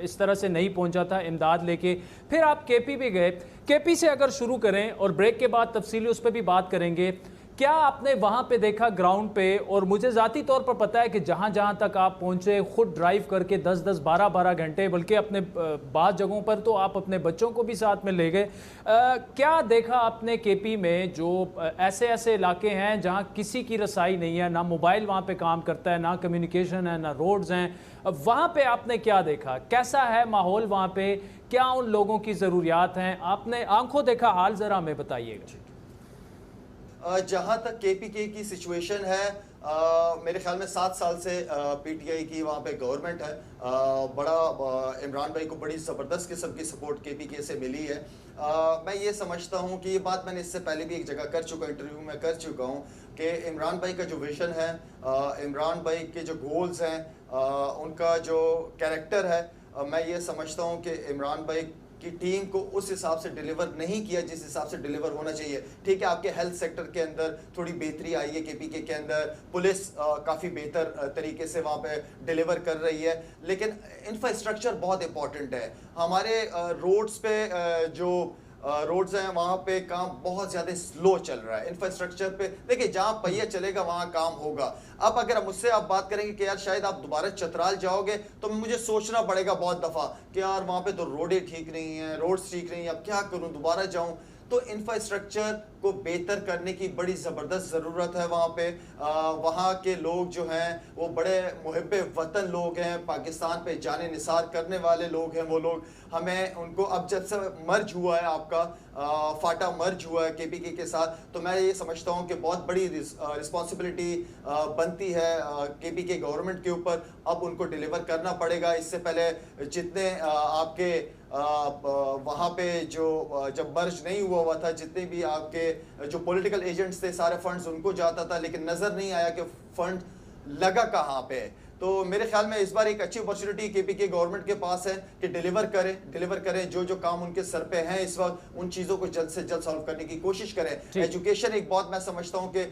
इस तरह से नहीं पहुंचा था इमदाद लेके। फिर आप केपी भी गए। केपी से अगर शुरू करें और ब्रेक के बाद तफसीली उस पर भी बात करेंगे, क्या आपने वहां पे देखा ग्राउंड पे? और मुझे ज़ाती तौर पर पता है कि जहां जहां तक आप पहुंचे खुद ड्राइव करके 10-10, 12-12 घंटे, बल्कि अपने बाद जगहों पर तो आप अपने बच्चों को भी साथ में ले गए। क्या देखा आपने केपी में जो ऐसे ऐसे इलाके हैं जहां किसी की रसाई नहीं है, ना मोबाइल वहां पे काम करता है, ना कम्युनिकेशन है, ना रोड्स हैं? वहां पे आपने क्या देखा? कैसा है माहौल वहां पे? क्या उन लोगों की ज़रूरियात हैं? आपने आंखों देखा हाल ज़रा हमें बताइएगा। जहाँ तक केपीके की सिचुएशन है, मेरे ख्याल में 7 साल से पीटीआई की वहाँ पे गवर्नमेंट है। बड़ा इमरान भाई को बड़ी ज़बरदस्त किस्म की सपोर्ट केपीके से मिली है। मैं ये समझता हूँ कि ये बात मैंने इससे पहले भी एक जगह कर चुका, इंटरव्यू में कर चुका हूँ कि इमरान भाई का जो विजन है, इमरान भाई के जो गोल्स हैं, उनका जो कैरेक्टर है, मैं ये समझता हूँ कि इमरान भाई की टीम को उस हिसाब से डिलीवर नहीं किया जिस हिसाब से डिलीवर होना चाहिए। ठीक है, आपके हेल्थ सेक्टर के अंदर थोड़ी बेहतरी आई है, केपीके के अंदर पुलिस काफ़ी बेहतर तरीके से वहाँ पे डिलीवर कर रही है, लेकिन इंफ्रास्ट्रक्चर बहुत इंपॉर्टेंट है। हमारे रोड्स पे जो रोड्स हैं वहाँ पे काम बहुत ज़्यादा स्लो चल रहा है। इंफ्रास्ट्रक्चर पे देखिए, जहाँ पहिया चलेगा वहाँ काम होगा। अब अगर मुझसे आप बात करेंगे कि यार शायद आप दोबारा चतराल जाओगे, तो मुझे सोचना पड़ेगा बहुत दफ़ा कि यार वहाँ पे तो रोडें ठीक नहीं हैं, रोड्स ठीक नहीं हैं, अब क्या करूँ, दोबारा जाऊँ। तो इंफ्रास्ट्रक्चर को बेहतर करने की बड़ी ज़बरदस्त ज़रूरत है वहाँ पे। वहाँ के लोग जो हैं वो बड़े मुहिब्बे वतन लोग हैं, पाकिस्तान पे जाने निसार करने वाले लोग हैं वो लोग। हमें उनको, अब जब से मर्ज हुआ है आपका फाटा मर्ज हुआ है केपीके के साथ, तो मैं ये समझता हूँ कि बहुत बड़ी रिस्पॉन्सिबिलिटी बनती है केपीके गवर्नमेंट के ऊपर। अब उनको डिलीवर करना पड़ेगा। इससे पहले जितने आपके वहाँ पे जो जब मर्ज नहीं हुआ था, जितने भी आपके जो पॉलिटिकल एजेंट्स थे, सारे फंड्स उनको जाता था, लेकिन नज़र नहीं आया कि फंड लगा कहाँ पे। तो मेरे ख्याल में इस बार एक अच्छी अपॉर्चुनिटी केपीके गवर्नमेंट के पास है कि डिलीवर करें जो जो काम उनके सर पे हैं इस वक्त, उन चीज़ों को जल्द से जल्द सॉल्व करने की कोशिश करें। एजुकेशन एक बहुत, मैं समझता हूँ कि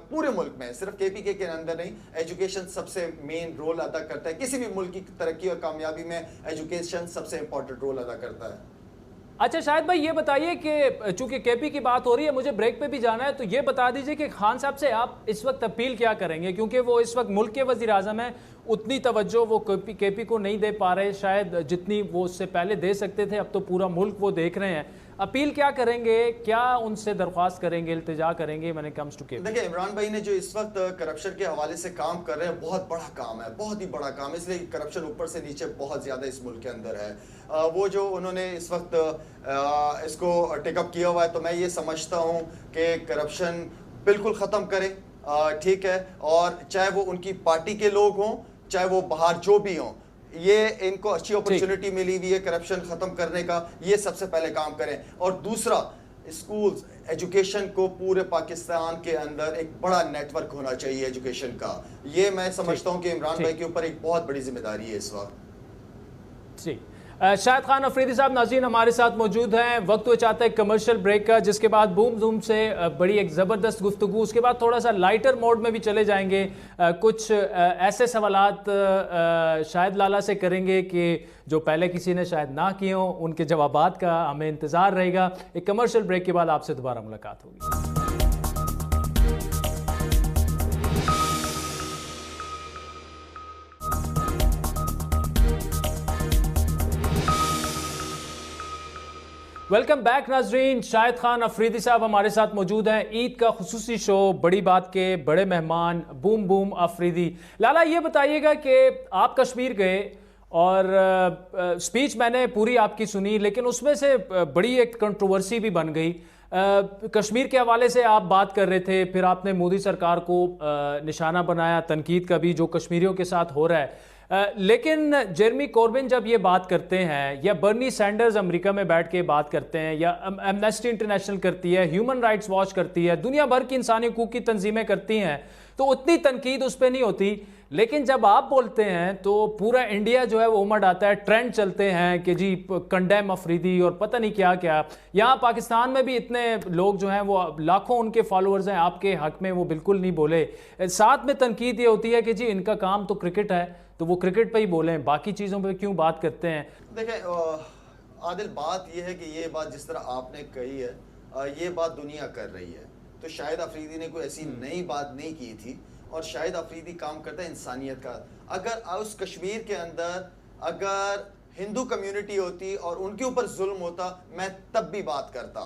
पूरे मुल्क में, सिर्फ केपीके के अंदर नहीं, एजुकेशन सबसे मेन रोल अदा करता है। किसी भी मुल्क की तरक्की और कामयाबी में एजुकेशन सबसे इंपॉर्टेंट रोल अदा करता है। अच्छा शाहिद भाई, ये बताइए कि चूंकि केपी की बात हो रही है, मुझे ब्रेक पे भी जाना है, तो ये बता दीजिए कि खान साहब से आप इस वक्त अपील क्या करेंगे, क्योंकि वो इस वक्त मुल्क के वज़ीर आज़म हैं, उतनी तवज्जो वो केपी को नहीं दे पा रहे शायद जितनी वो उससे पहले दे सकते थे। अब तो पूरा मुल्क वो देख रहे हैं। अपील क्या करेंगे, क्या उनसे दरख्वास्त करेंगे, इल्तिजा करेंगे when it comes to KP? देखिए, इमरान भाई ने जो इस वक्त करप्शन के हवाले से काम कर रहे हैं, बहुत बड़ा काम है, बहुत ही बड़ा काम है। इसलिए करप्शन ऊपर से नीचे बहुत ज़्यादा इस मुल्क के अंदर है। वो जो उन्होंने इस वक्त इसको टेकअप किया हुआ है, तो मैं ये समझता हूँ कि करप्शन बिल्कुल ख़त्म करें, ठीक है। और चाहे वो उनकी पार्टी के लोग हों, चाहे वो बाहर जो भी हों, ये इनको अच्छी अपॉर्चुनिटी मिली हुई है करप्शन खत्म करने का, ये सबसे पहले काम करें। और दूसरा, स्कूल्स, एजुकेशन को पूरे पाकिस्तान के अंदर एक बड़ा नेटवर्क होना चाहिए एजुकेशन का। ये मैं समझता हूं कि इमरान भाई के ऊपर एक बहुत बड़ी जिम्मेदारी है इस वक्त। जी, शाहिद खान अफरीदी साहब नाज़रीन हमारे साथ मौजूद हैं। वक्त हो चाहता है कमर्शियल ब्रेक का, जिसके बाद बूम जूम से बड़ी एक ज़बरदस्त गुफ्तगू, उसके बाद थोड़ा सा लाइटर मोड में भी चले जाएंगे। कुछ ऐसे सवालात शाहिद लाला से करेंगे कि जो पहले किसी ने शायद ना किए हों, उनके जवाबात का हमें इंतज़ार रहेगा। एक कमर्शियल ब्रेक के बाद आपसे दोबारा मुलाकात होगी। वेलकम बैक नाजरीन। शाहिद खान अफरीदी साहब हमारे साथ मौजूद हैं। ईद का खुसूसी शो, बड़ी बात के बड़े मेहमान, बूम बूम अफरीदी। लाला, ये बताइएगा कि आप कश्मीर गए और स्पीच मैंने पूरी आपकी सुनी, लेकिन उसमें से बड़ी एक कंट्रोवर्सी भी बन गई। कश्मीर के हवाले से आप बात कर रहे थे, फिर आपने मोदी सरकार को निशाना बनाया, तनकीद का भी, जो कश्मीरियों के साथ हो रहा है। लेकिन जेरेमी कॉर्बिन जब ये बात करते हैं, या बर्नी सैंडर्स अमेरिका में बैठ के बात करते हैं, या एमनेस्टी इंटरनेशनल करती है, ह्यूमन राइट्स वॉच करती है, दुनिया भर की इंसानी हकूक़ की तंजीमें करती हैं, तो उतनी तनकीद उस पर नहीं होती। लेकिन जब आप बोलते हैं तो पूरा इंडिया जो है वो उमड़ आता है, ट्रेंड चलते हैं कि जी कंडेम अफरीदी और पता नहीं क्या क्या। यहाँ पाकिस्तान में भी इतने लोग जो हैं वो लाखों उनके फॉलोअर्स हैं, आपके हक में वो बिल्कुल नहीं बोले। साथ में तनकीद ये होती है कि जी इनका काम तो क्रिकेट है, तो वो क्रिकेट पे ही बोलें, बाकी चीज़ों पे क्यों बात करते हैं? देखें आदिल, बात यह है कि ये बात जिस तरह आपने कही है, ये बात दुनिया कर रही है। तो शाहिद अफरीदी ने कोई ऐसी नई बात नहीं की थी, और शाहिद अफरीदी काम करता है इंसानियत का। अगर उस कश्मीर के अंदर अगर हिंदू कम्युनिटी होती और उनके ऊपर जुल्म होता, मैं तब भी बात करता।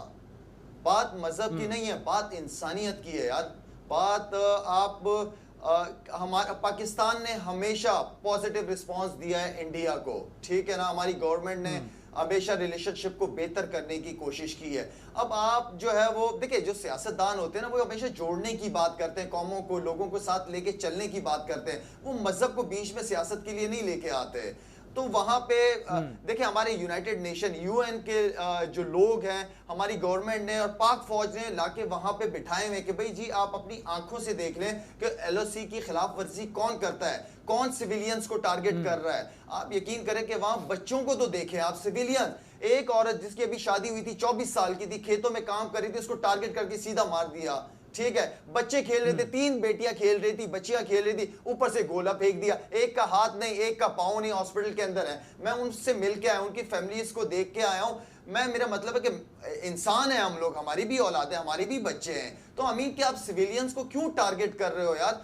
बात मजहब की नहीं है, बात इंसानियत की है यार। बात हमारा पाकिस्तान ने हमेशा पॉजिटिव रिस्पांस दिया है इंडिया को, ठीक है ना। हमारी गवर्नमेंट ने हमेशा रिलेशनशिप को बेहतर करने की कोशिश की है। अब आप जो है वो देखिए, जो सियासतदान होते हैं ना, वो हमेशा जोड़ने की बात करते हैं, कौमों को, लोगों को साथ लेके चलने की बात करते हैं। वो मजहब को बीच में सियासत के लिए नहीं लेके आते। तो वहां पे देखिए, हमारे यूनाइटेड नेशन यूएन के जो लोग हैं, हमारी गवर्नमेंट ने और पाक फौज ने लाके वहां पे बिठाए हुए कि भाई जी आप अपनी आंखों से देख लें कि एलओसी की खिलाफ वर्जी कौन करता है, कौन सिविलियंस को टारगेट कर रहा है। आप यकीन करें कि वहां बच्चों को तो देखें आप, सिविलियन। एक औरत जिसकी अभी शादी हुई थी, 24 साल की थी, खेतों में काम कर रही थी, उसको टारगेट करके सीधा मार दिया, ठीक है। बच्चे खेल रहे थे, 3 बेटियां खेल रही थी, बच्चियां खेल रही थी, ऊपर से गोला फेंक दिया। एक का हाथ नहीं, एक का पाँव नहीं, हॉस्पिटल के अंदर है। मैं उनसे मिल के आया हूं, उनकी फैमिलीज को देख के आया हूं। मेरा मतलब है कि इंसान है हम लोग, हमारी भी औलाद है, हमारे भी बच्चे हैं। तो अमीन कि आप सिविलियंस को क्यों टारगेट कर रहे हो यार?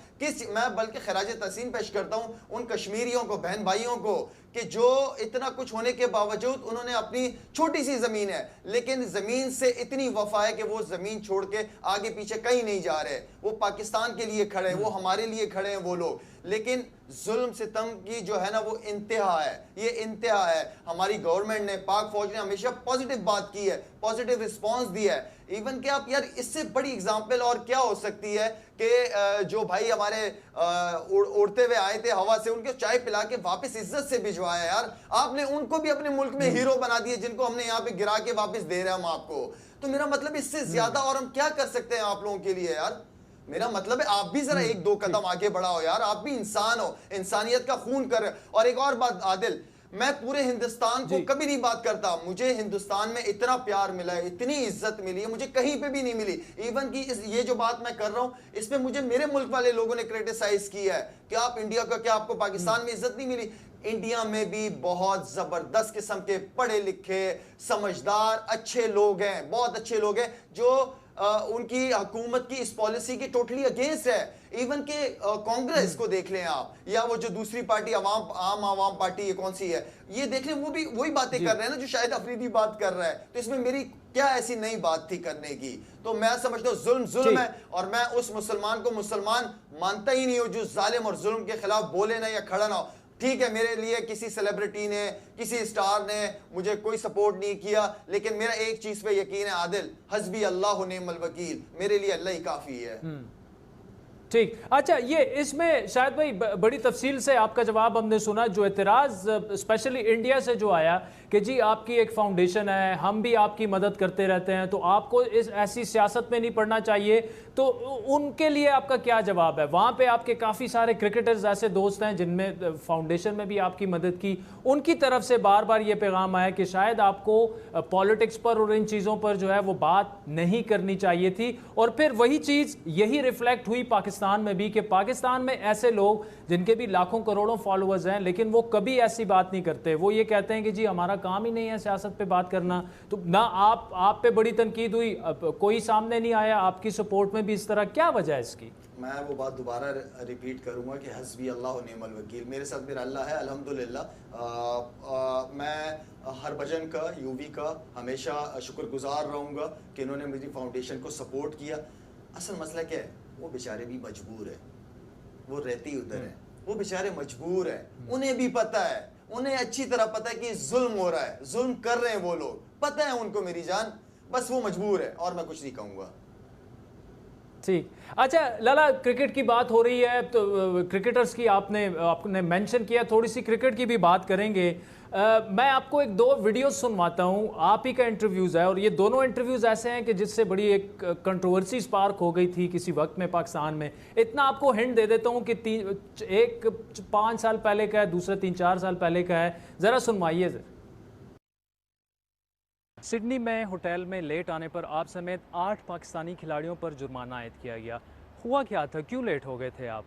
मैं बल्कि खराज तहसीन पेश करता हूं उन कश्मीरियों को, बहन भाइयों को, कि जो इतना कुछ होने के बावजूद उन्होंने अपनी छोटी सी जमीन है, लेकिन जमीन से इतनी वफा है कि वो जमीन छोड़ के आगे पीछे कहीं नहीं जा रहे। वो पाकिस्तान के लिए खड़े हैं, वो हमारे लिए खड़े हैं वो लोग। लेकिन जुल्म सितम की जो है ना, वो इंतहा है, ये इंतहा है। हमारी गवर्नमेंट ने, पाक फौज ने हमेशा पॉजिटिव बात की है, पॉजिटिव रिस्पांस दिया है। इवन कि आप यार, इससे बड़ी एग्जांपल और क्या हो सकती है कि जो भाई हमारे उड़ते हुए आए थे हवा से, उनको चाय पिला के वापस इज्जत से भिजवाया यार आपने। उनको भी अपने मुल्क में हीरो बना दिए, जिनको हमने यहाँ पे गिरा के वापस दे रहे हैं हम आपको। तो मेरा मतलब इससे ज्यादा और हम क्या कर सकते हैं आप लोगों के लिए यार? मेरा मतलब है आप भी जरा 1-2 कदम आगे बढ़ाओ यार। आप भी इंसान हो, इंसानियत का खून कर रहे हो। और एक और बात आदिल, मैं पूरे हिंदुस्तान को कभी नहीं बात करता, मुझे हिंदुस्तान में इतना प्यार मिला है, इतनी इज्जत मिली है, मुझे कहीं पे भी नहीं मिली। इवन की ये जो बात मैं कर रहा हूं, इसमें मुझे मेरे मुल्क वाले लोगों ने क्रिटिसाइज किया है कि आप इंडिया का, क्या आपको पाकिस्तान में इज्जत नहीं मिली? इंडिया में भी बहुत जबरदस्त किस्म के पढ़े लिखे, समझदार, अच्छे लोग हैं, बहुत अच्छे लोग हैं, जो उनकी हुकूमत की इस पॉलिसी के टोटली अगेंस्ट है। इवन के कांग्रेस को देख लें आप, या वो जो दूसरी पार्टी आम आवाम पार्टी, ये कौन सी है, ये देख लें, वो भी वही बातें कर रहे हैं ना जो शाहिद अफरीदी बात कर रहा है। तो इसमें मेरी क्या ऐसी नई बात थी करने की? तो मैं समझता हूँ जुल्म जुल्म है, और मैं उस मुसलमान को मुसलमान मानता ही नहीं हूँ जो जालिम और जुल्म के खिलाफ बोले ना या खड़ा ना हो। ठीक है, मेरे लिए किसी सेलिब्रिटी ने, किसी स्टार ने मुझे कोई सपोर्ट नहीं किया, लेकिन मेरा एक चीज पे यकीन है आदिल, हस्बी अल्लाह निअमल वकील, मेरे लिए अल्लाह ही काफी है। ठीक, अच्छा, ये इसमें शायद भाई बड़ी तफसील से आपका जवाब हमने सुना। जो एतराज़ स्पेशली इंडिया से जो आया कि जी आपकी एक फाउंडेशन है, हम भी आपकी मदद करते रहते हैं, तो आपको इस ऐसी सियासत में नहीं पड़ना चाहिए, तो उनके लिए आपका क्या जवाब है? वहाँ पे आपके काफ़ी सारे क्रिकेटर्स ऐसे दोस्त हैं जिनमें फाउंडेशन में भी आपकी मदद की, उनकी तरफ से बार बार ये पैगाम आया कि शायद आपको पॉलिटिक्स पर और इन चीज़ों पर जो है वो बात नहीं करनी चाहिए थी। और फिर वही चीज़ यही रिफ्लेक्ट हुई पाकिस्तान में भी, कि पाकिस्तान में ऐसे लोग जिनके भी लाखों करोड़ों फॉलोअर्स हैं, लेकिन वो कभी ऐसी बात नहीं करते। वो ये कहते हैं कि जी हमारा काम ही नहीं है सियासत पे बात करना। तो ना आप पे बड़ी तनकीद हुई, कोई सामने नहीं आया आपकी सपोर्ट में भी इस तरह, क्या वजह है इसकी? मैं वो बात दोबारा रिपीट करूंगा कि हस्बी अल्लाह व निअमल वकील, मेरे साथ मेरा अल्लाह है अल्हम्दुलिल्लाह। मैं हरभजन का, यूवी का हमेशा शुक्रगुजार रहूँगा कि इन्होंने मेरी फाउंडेशन को सपोर्ट किया। असल मसला क्या है, वो बेचारे भी मजबूर है, वो रहती उधर है, वो बेचारे मजबूर है, उन्हें भी पता है, उन्हें अच्छी तरह पता है कि जुल्म हो रहा है, जुल्म कर रहे हैं वो लोग, पता है उनको मेरी जान, बस वो मजबूर है और मैं कुछ नहीं कहूँगा। ठीक, अच्छा लाला, क्रिकेट की बात हो रही है तो क्रिकेटर्स की आपने मेंशन किया, थोड़ी सी क्रिकेट की भी बात करेंगे। मैं आपको 1-2 वीडियो सुनवाता हूँ, आप ही का इंटरव्यूज़ है, और ये दोनों इंटरव्यूज़ ऐसे हैं कि जिससे बड़ी एक कंट्रोवर्सी स्पार्क हो गई थी किसी वक्त में पाकिस्तान में। इतना आपको हिंट दे देता हूँ कि एक 5 साल पहले का है, दूसरा 3-4 साल पहले का है, ज़रा सुनवाइए सर। सिडनी में होटल में लेट आने पर आप समेत 8 पाकिस्तानी खिलाड़ियों पर जुर्माना आयद किया गया। हुआ क्या था, क्यों लेट हो गए थे आप?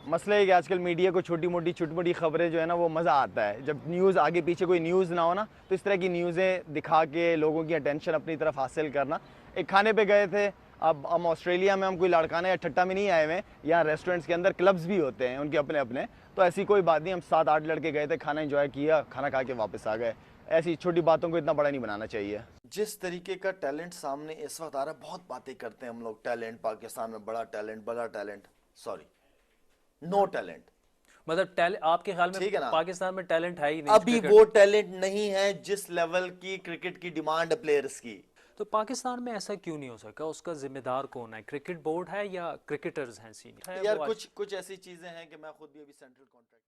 मसला है कि आजकल मीडिया को छोटी मोटी खबरें जो है ना वो मज़ा आता है। जब न्यूज़ आगे पीछे कोई न्यूज़ ना हो ना तो इस तरह की न्यूज़ें दिखा के लोगों की अटेंशन अपनी तरफ हासिल करना। एक खाने पे गए थे, अब हम ऑस्ट्रेलिया में हम कोई लड़काना या ठट्टा में नहीं आए हुए हैं, यहाँ रेस्टोरेंट्स के अंदर क्लब्स भी होते हैं उनके अपने अपने, तो ऐसी कोई बात नहीं। हम 7-8 लड़के गए थे, खाना एंजॉय किया, खाना खा के वापस आ गए। ऐसी छोटी बातों को इतना बड़ा नहीं बनाना चाहिए। जिस तरीके का टैलेंट सामने इस वक्त आ रहा है, बहुत बातें करते हैं हम लोग, टैलेंट पाकिस्तान में, बड़ा टैलेंट, सॉरी, नो टैलेंट। मतलब आपके ख्याल ठीक है में ना? पाकिस्तान में टैलेंट है ही नहीं अभी वो टैलेंट नहीं है जिस लेवल की क्रिकेट की डिमांड है प्लेयर्स की। तो पाकिस्तान में ऐसा क्यों नहीं हो सका? उसका जिम्मेदार कौन है? क्रिकेट बोर्ड है या क्रिकेटर्स हैं सीनियर? यार कुछ ऐसी चीजें हैं कि मैं खुद भी अभी सेंट्रल कॉन्ट्रैक्ट